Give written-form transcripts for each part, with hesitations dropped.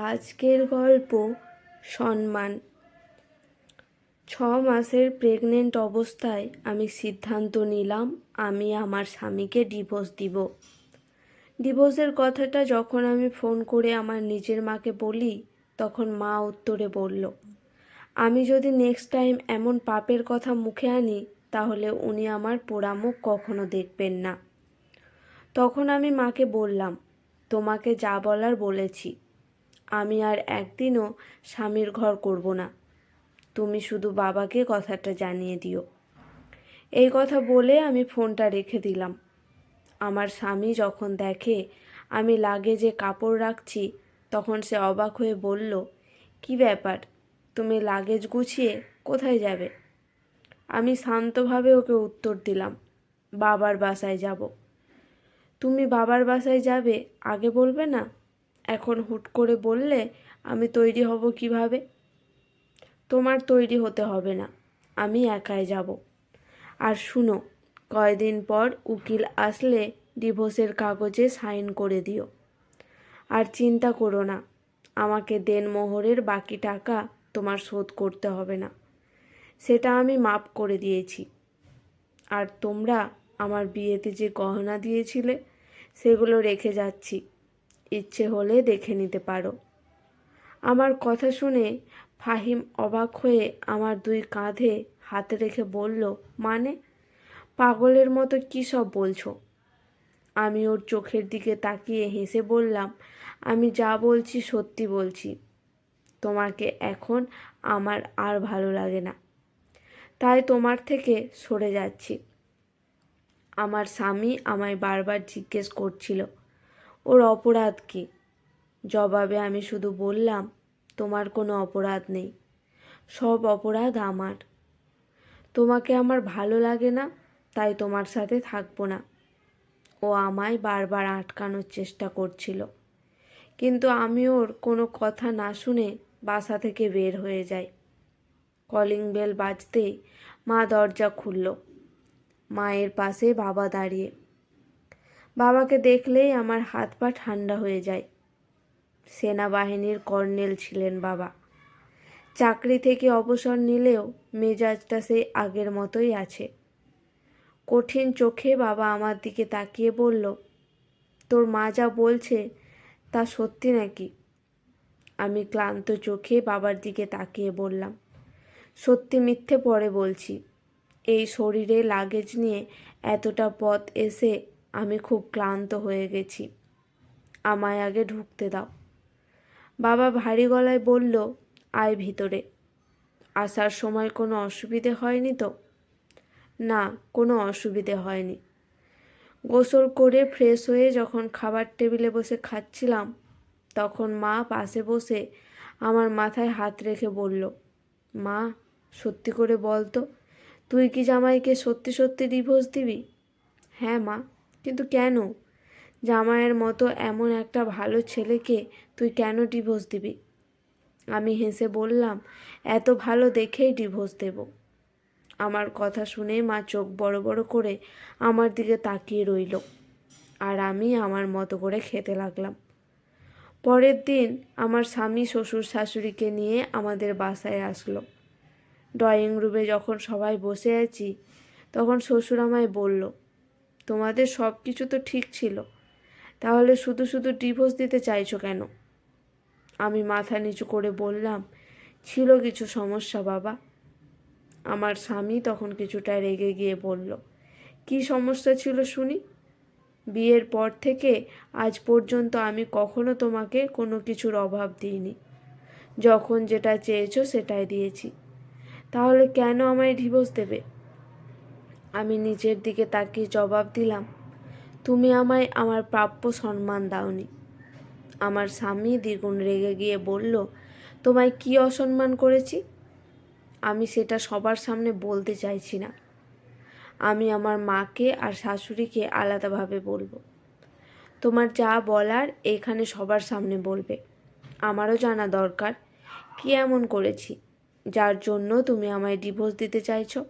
আজকের গল্প সম্মান। 6 মাসের প্রেগনেন্ট অবস্থায় আমি সিদ্ধান্ত নিলাম আমি আমার স্বামীকে ডিভোর্স দিব। ডিভোর্সের কথাটা যখন আমি ফোন করে আমার নিজের মাকে বলি, তখন মা উত্তরে বলল, আমি যদি নেক্সট টাইম এমন পাপের কথা মুখে আনি তাহলে উনি আমার পোড়া মুখ কখনো দেখবেন না। তখন আমি মাকে বললাম, তোমাকে যা বলার বলেছি, আমি আর একদিনও স্বামীর ঘর করব না, তুমি শুধু বাবাকে কথাটা জানিয়ে দিও। এই কথা বলে আমি ফোনটা রেখে দিলাম। আমার স্বামী যখন দেখে আমি লাগেজে কাপড় রাখছি, তখন সে অবাক হয়ে বলল, কি ব্যাপার, তুমি লাগেজ গুছিয়ে কোথায় যাবে? আমি শান্তভাবে ওকে উত্তর দিলাম, বাবার বাসায় যাব। তুমি বাবার বাসায় যাবে আগে বলবে না? এখন হুট করে বললে আমি তৈরি হব কিভাবে? তোমার তৈরি হতে হবে না, আমি একাই যাব। আর শুনো, কয়দিন পর উকিল আসলে ডিভোর্সের কাগজে সাইন করে দিও। আর চিন্তা করো না, আমাকে দেনমোহরের বাকি টাকা তোমার শোধ করতে হবে না, সেটা আমি মাপ করে দিয়েছি। আর তোমরা আমার বিয়েতে যে গহনা দিয়েছিলে সেগুলো রেখে যাচ্ছি, ইচ্ছে হলে দেখে নিতে পারো। আমার কথা শুনে ফাহিম অবাক হয়ে আমার 2 কাঁধে হাত রেখে বলল, মানে? পাগলের মতো কী সব বলছো? আমি ওর চোখের দিকে তাকিয়ে হেসে বললাম, আমি যা বলছি সত্যি বলছি। তোমাকে এখন আমার আর ভালো লাগে না, তাই তোমার থেকে সরে যাচ্ছি। আমার স্বামী আমায় বারবার জিজ্ঞেস করছিল ওর অপরাধ কী। জবাবে আমি শুধু বললাম, তোমার কোনো অপরাধ নেই, সব অপরাধ আমার। তোমাকে আমার ভালো লাগে না, তাই তোমার সাথে থাকবো না। ও আমায় বারবার আটকানোর চেষ্টা করছিল, কিন্তু আমি ওর কোনো কথা না শুনে বাসা থেকে বের হয়ে যাই। কলিং বেল বাজতেই মা দরজা খুলল। মায়ের পাশে বাবা দাঁড়িয়ে। বাবাকে দেখলেই আমার হাত পা ঠান্ডা হয়ে যায়। সেনাবাহিনীর কর্নেল ছিলেন বাবা। চাকরি থেকে অবসর নিলেও মেজাজটা সেই আগের মতোই আছে। কঠিন চোখে বাবা আমার দিকে তাকিয়ে বলল, তোর মা যা বলছে তা সত্যি নাকি? আমি ক্লান্ত চোখে বাবার দিকে তাকিয়ে বললাম, সত্যি মিথ্যে পরে বলছি। এই শরীরে লাগেজ নিয়ে এতটা পথ এসে আমি খুব ক্লান্ত হয়ে গেছি, আমায় আগে ঢুকতে দাও। বাবা ভারী গলায় বলল, আয় ভিতরে। আসার সময় কোনো অসুবিধে হয়নি তো? না, কোনো অসুবিধে হয়নি। গোসল করে ফ্রেশ হয়ে যখন খাবার টেবিলে বসে খাচ্ছিলাম, তখন মা পাশে বসে আমার মাথায় হাত রেখে বলল, মা, সত্যি করে বল তো, তুই কি জামাইকে সত্যি সত্যি ডিভোর্স দিবি? হ্যাঁ মা, কিন্তু কেন? জামাইয়ের মতো এমন একটা ভালো ছেলেকে তুই কেন ডিভোর্স দিবি? আমি হেসে বললাম, এত ভালো দেখেই ডিভোর্স দেব। আমার কথা শুনে মা চোখ বড় বড় করে আমার দিকে তাকিয়ে রইল, আর আমি আমার মতো করে খেতে লাগলাম। পরের দিন আমার স্বামী শ্বশুর শাশুড়িকে নিয়ে আমাদের বাসায় আসলো। ড্রয়িং রুমে যখন সবাই বসে আছি, তখন শ্বশুর আমায় বলল, তোমাদের সব কিছু তো ঠিক ছিল, তাহলে শুধু শুধু ডিভোর্স দিতে চাইছো কেন? আমি মাথা নিচু করে বললাম, ছিল কিছু সমস্যা বাবা। আমার স্বামী তখন কিছুটা রেগে গিয়ে বলল, কি সমস্যা ছিল শুনি? বিয়ের পর থেকে আজ পর্যন্ত আমি কখনো তোমাকে কোনো কিছুর অভাব দিইনি, যখন যেটা চেয়েছো সেটাই দিয়েছি, তাহলে কেন আমায় ডিভোর্স দেবে? আমি নিচের দিকে তাকিয়ে জবাব দিলাম, তুমি আমায় আমার প্রাপ্য সম্মান দাওনি। আমার স্বামী দ্বিগুণ রেগে গিয়ে বলল, তোমায় কি অসম্মান করেছি? আমি সেটা সবার সামনে বলতে চাইছি না। আমি আমার মাকে আর শাশুড়িকে আলাদাভাবে বলবো। তোমার যা বলার এখানে সবার সামনে বলবে। আমারও জানা দরকার কি এমন করেছি যার জন্য তুমি আমায় ডিভোর্স দিতে চাইছো।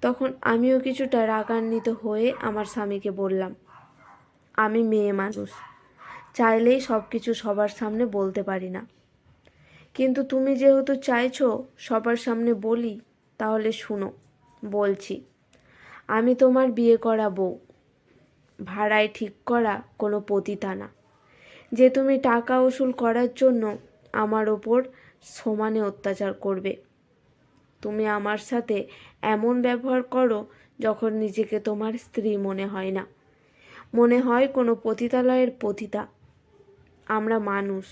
তখন আমিও কিছুটা রাগান্বিত হয়ে আমার স্বামীকে বললাম, আমি মেয়ে মানুষ, চাইলেই সব কিছু সবার সামনে বলতে পারি না। কিন্তু তুমি যেহেতু চাইছো সবার সামনে বলি, তাহলে শুনো, বলছি। আমি তোমার বিয়ে করা বউ, ভাড়ায় ঠিক করা কোনো পতিতা না যে তুমি টাকা উসুল করার জন্য আমার ওপর সমানে অত্যাচার করবে। তুমি আমার সাথে এমন ব্যবহার করো যখন নিজেকে তোমার স্ত্রী মনে হয় না, মনে হয় কোনো পতিতালয়ের পতিতা। আমরা মানুষ,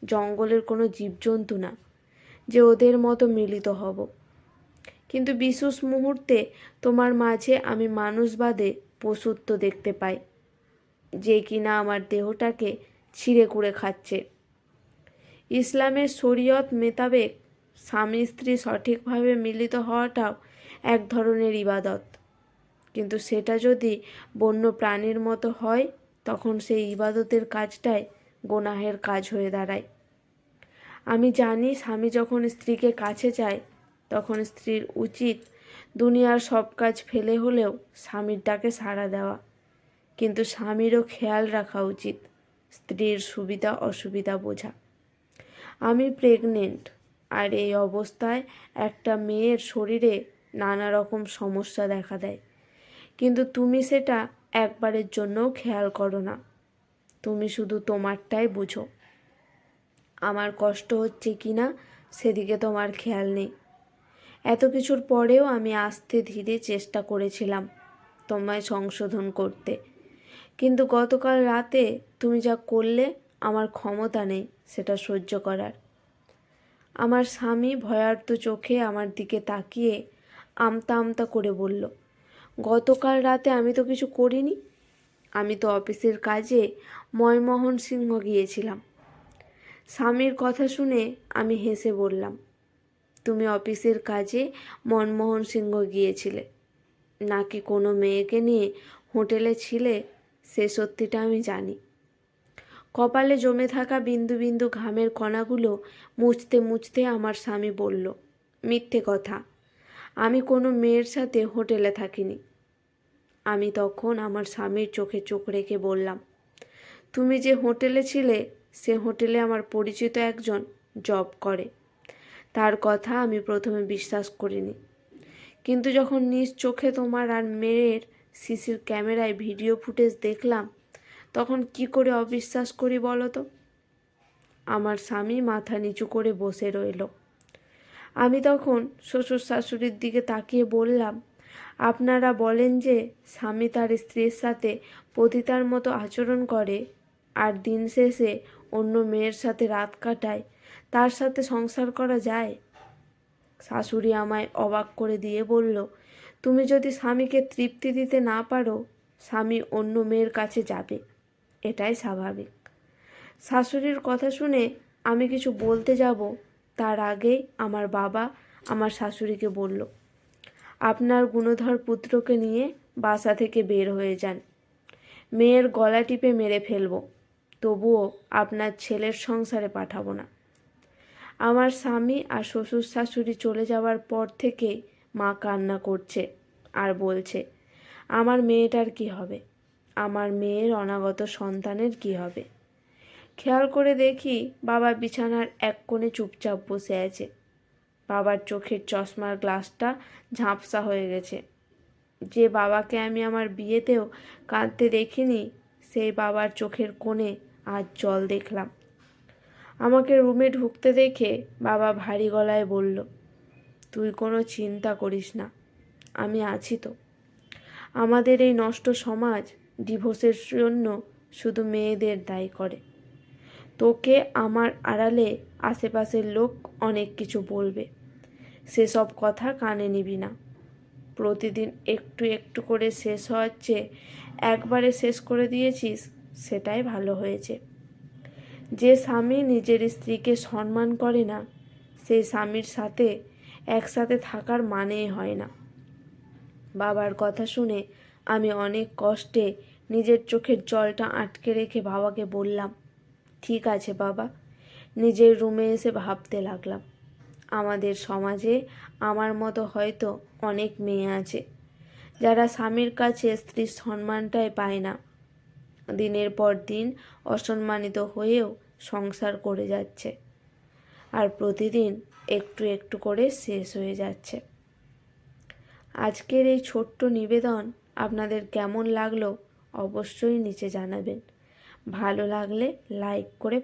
জঙ্গলের কোনো জীবজন্তু না যে ওদের মতো মিলিত হব। কিন্তু বিশেষ মুহূর্তে তোমার মাঝে আমি মানুষ বাদে পশুত্ব দেখতে পাই, যে কিনা আমার দেহটাকে ছিঁড়ে কুড়ে খাচ্ছে। ইসলামের শরীয়ত মোতাবেক স্বামী স্ত্রী সঠিকভাবে মিলিত হওয়াটাও এক ধরনের ইবাদত, কিন্তু সেটা যদি বন্য প্রাণীর মতো হয় তখন সেই ইবাদতের কাজটাই গোনাহের কাজ হয়ে দাঁড়ায়। আমি জানি স্বামী যখন স্ত্রীকে কাছে চায় তখন স্ত্রীর উচিত দুনিয়ার সব কাজ ফেলে হলেও স্বামীর ডাকে সাড়া দেওয়া, কিন্তু স্বামীরও খেয়াল রাখা উচিত স্ত্রীর সুবিধা অসুবিধা বোঝা। আমি প্রেগনেন্ট, আর এই অবস্থায় একটা মেয়ের শরীরে নানা রকম সমস্যা দেখা দেয়, কিন্তু তুমি সেটা একবারের জন্যও খেয়াল করো না। তুমি শুধু তোমারটাই বুঝো। আমার কষ্ট হচ্ছে কি না সেদিকে তোমার খেয়াল নেই। এত কিছুর পরেও আমি আস্তে ধীরে চেষ্টা করেছিলাম তোমায় সংশোধন করতে, কিন্তু গতকাল রাতে তুমি যা করলে আমার ক্ষমতা নেই সেটা সহ্য করার। আমার স্বামী ভয়ার্ত চোখে আমার দিকে তাকিয়ে আমতা আমতা করে বলল, গতকাল রাতে আমি তো কিছু করিনি, আমি তো অফিসের কাজে ময়মোহন সিংহ গিয়েছিলাম। স্বামীর কথা শুনে আমি হেসে বললাম, তুমি অফিসের কাজে মনমোহন সিংহ গিয়েছিলে নাকি কোনো মেয়েকে নিয়ে হোটেলে ছিলে সে সত্যিটা আমি জানি। কপালে জমে থাকা বিন্দু বিন্দু ঘামের কণাগুলো মুছতে মুছতে আমার স্বামী বলল, মিথ্যে কথা, আমি কোনো মেয়ের সাথে হোটেলে থাকিনি। আমি তখন আমার স্বামীর চোখে চোখ রেখে বললাম, তুমি যে হোটেলে ছিলে সে হোটেলে আমার পরিচিত একজন জব করে। তার কথা আমি প্রথমে বিশ্বাস করিনি, কিন্তু যখন নিজ চোখে তোমার আর মেয়ের সিসির ক্যামেরায় ভিডিও ফুটেজ দেখলাম তখন কি করে অবিশ্বাস করি বলো তো। আমার স্বামী মাথা নিচু করে বসে রইল। আমি তখন শ্বশুর শাশুড়ির দিকে তাকিয়ে বললাম, আপনারা বলেন যে স্বামী তার স্ত্রীর সাথে পতিতার মতো আচরণ করে আর দিন শেষে অন্য মেয়ের সাথে রাত কাটায়, তার সাথে সংসার করা যায়? শাশুড়ি আমায় অবাক করে দিয়ে বলল, তুমি যদি স্বামীকে তৃপ্তি দিতে না পারো স্বামী অন্য মেয়ের কাছে যাবে, এটাই স্বাভাবিক। শাশুড়ির কথা শুনে আমি কিছু বলতে যাব তার আগেই আমার বাবা আমার শাশুড়িকে বলল, আপনার গুণধর পুত্রকে নিয়ে বাসা থেকে বের হয়ে যান, মেয়ের গলা টিপে মেরে ফেলবো, তবুও আপনার ছেলের সংসারে পাঠাবো না। আমার স্বামী আর শ্বশুর শাশুড়ি চলে যাওয়ার পর থেকে মা কান্না করছে আর বলছে, আমার মেয়েটার কি হবে, আমার মেয়ের অনাগত সন্তানের কি হবে। খেয়াল করে দেখি বাবা বিছানার এক কোণে চুপচাপ বসে আছে। বাবার চোখের চশমার গ্লাসটা ঝাপসা হয়ে গেছে। যে বাবাকে আমি আমার বিয়েতেও কাঁদতে দেখিনি সেই বাবার চোখের কোণে আজ জল দেখলাম। আমাকে রুমে ঢুকতে দেখে বাবা ভারী গলায় বলল, তুই কোনো চিন্তা করিস না, আমি আছি তো। আমাদের এই নষ্ট সমাজ ডিভোর্সের জন্য শুধু মেয়েদের দায়ী করে। তোকে আমার আড়ালে আশেপাশের লোক অনেক কিছু বলবে, সেসব কথা কানে নিবি না। প্রতিদিন একটু একটু করে শেষ হওয়ার চেয়ে একবারে শেষ করে দিয়েছিস, সেটাই ভালো হয়েছে। যে স্বামী নিজের স্ত্রীকে সম্মান করে না সেই স্বামীর সাথে একসাথে থাকার মানেই হয় না। বাবার কথা শুনে আমি অনেক কষ্টে নিজের চোখের জলটা আটকে রেখে বাবাকে বললাম, ঠিক আছে বাবা। নিজের রুমে এসে ভাবতে লাগলাম, আমাদের সমাজে আমার মতো হয়তো অনেক মেয়ে আছে যারা স্বামীর কাছে স্ত্রীর সম্মানটাই পায় না। দিনের পর দিন অসম্মানিত হয়েও সংসার করে যাচ্ছে, আর প্রতিদিন একটু একটু করে শেষ হয়ে যাচ্ছে। আজকের এই ছোট্ট নিবেদন আপনাদের কেমন লাগলো অবশ্যই নিচে জানাবেন। ভালো লাগলে লাইক করে